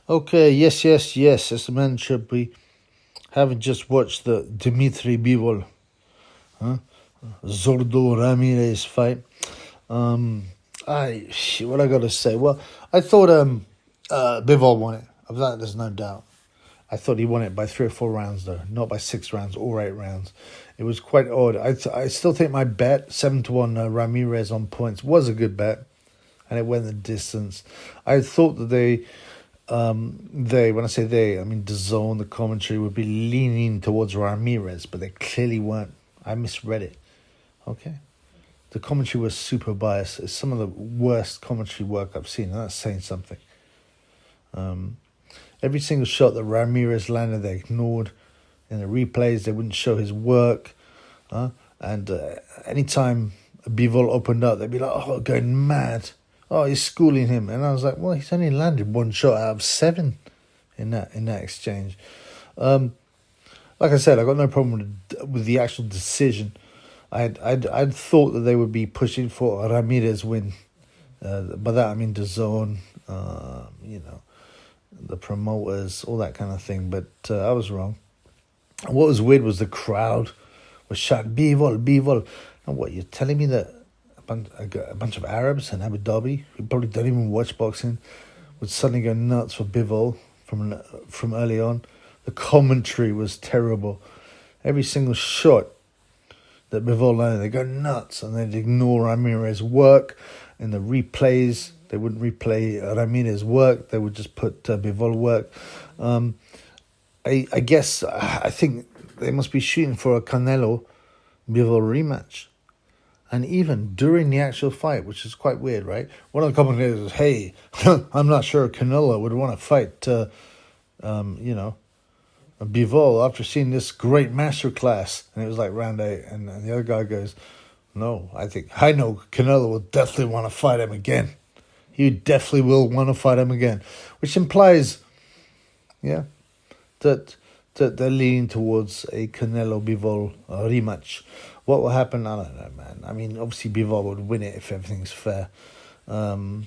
Okay, yes. As the man should be. Haven't just watched the Dmtry Bivol, huh? Zurdo Ramirez fight. Um, what I gotta say? Well, I thought Bivol won it. Of that, there's no doubt. I thought he won it by 3 or 4 rounds, though, not by 6 rounds or 8 rounds. It was quite odd. I still think my bet 7-1 Ramirez on points was a good bet, and it went the distance. I thought that when I say they, I mean DAZN, the commentary would be leaning towards Ramirez, but they clearly weren't. I misread it. Okay, the commentary was super biased. It's some of the worst commentary work I've seen, and that's saying something. Every single shot that Ramirez landed, they ignored. In the replays, they wouldn't show his work. And anytime Bivol opened up, they'd be like, "Oh, going mad. Oh, he's schooling him." And I was like, "Well, he's only landed 1 shot out of 7 in that exchange." Like I said, I got no problem with the actual decision. I'd thought that they would be pushing for a Ramirez win. By that I mean DAZN, the promoters, all that kind of thing. But I was wrong. And what was weird was the crowd was shouting, "Bivol, Bivol." And what, you're telling me that a bunch of Arabs in Abu Dhabi, who probably don't even watch boxing, would suddenly go nuts for Bivol from early on? The commentary was terrible. Every single shot that Bivol landed, they go nuts, and they'd ignore Ramirez's work. In the replays, they wouldn't replay Ramirez's work. They would just put Bivol work. I think they must be shooting for a Canelo Bivol rematch. And even during the actual fight, which is quite weird, right? One of the commentators was, "Hey, I'm not sure Canelo would want to fight, Bivol after seeing this great masterclass." And it was like round 8. And the other guy goes, "No, I know Canelo will definitely want to fight him again. He definitely will want to fight him again." Which implies, that they're leaning towards a Canelo Bivol rematch. What will happen? I don't know, man. I mean, obviously Bivol would win it if everything's fair. And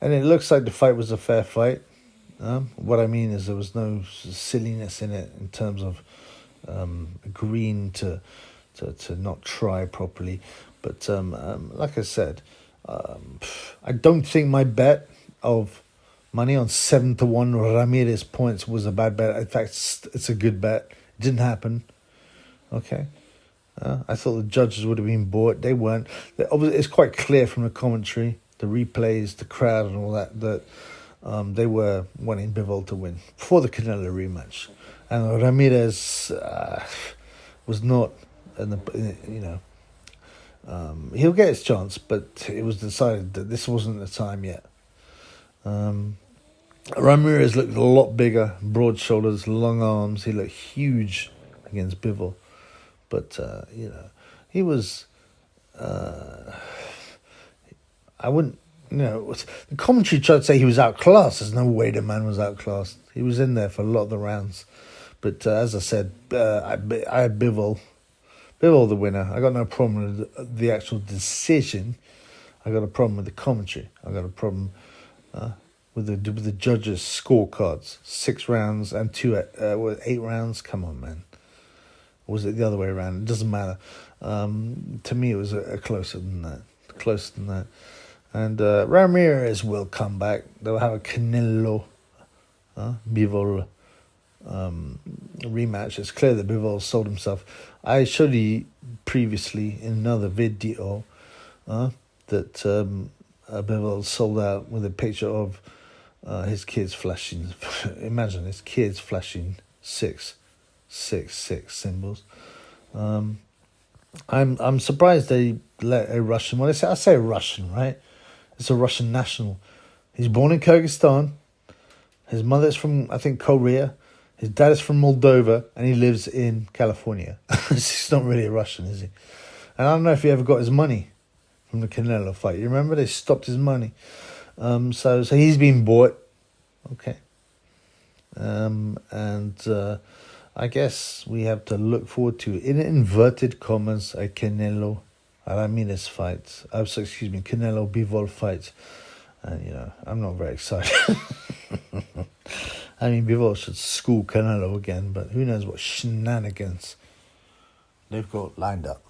it looks like the fight was a fair fight. What I mean is there was no silliness in it in terms of agreeing to not try properly. But like I said, I don't think my bet of money on 7-1 Ramirez points was a bad bet. In fact, it's a good bet. It didn't happen. Okay. I thought the judges would have been bought. They weren't. It's quite clear from the commentary, the replays, the crowd and all that they were wanting Bivol to win for the Canelo rematch. And Ramirez was not, he'll get his chance, but it was decided that this wasn't the time yet. Ramirez looked a lot bigger, broad shoulders, long arms. He looked huge against Bivol. But, he was... I wouldn't... the commentary tried to say he was outclassed. There's no way the man was outclassed. He was in there for a lot of the rounds. But as I said, I had Bivol. Bivol the winner. I got no problem with the actual decision. I got a problem with the commentary. I got a problem... with the judges' scorecards, 6 rounds and 8 rounds. Come on, man. Or was it the other way around? It doesn't matter. To me, it was closer than that. And Ramirez will come back. They'll have a Canelo Bivol rematch. It's clear that Bivol sold himself. I showed you previously in another video that Bivol sold out with a picture of his kids flashing. Imagine his kids flashing 666 symbols. I'm surprised they let a Russian. Well, I say a Russian, right? It's a Russian national. He's born in Kyrgyzstan. His mother's from, I think, Korea. His dad is from Moldova, and he lives in California. He's not really a Russian, is he? And I don't know if he ever got his money from the Canelo fight. You remember they stopped his money. So he's been bought. Okay. I guess we have to look forward to, in inverted commas, a Canelo Ramirez fight. Canelo Bivol fight. And, I'm not very excited. I mean, Bivol should school Canelo again, but who knows what shenanigans they've got lined up.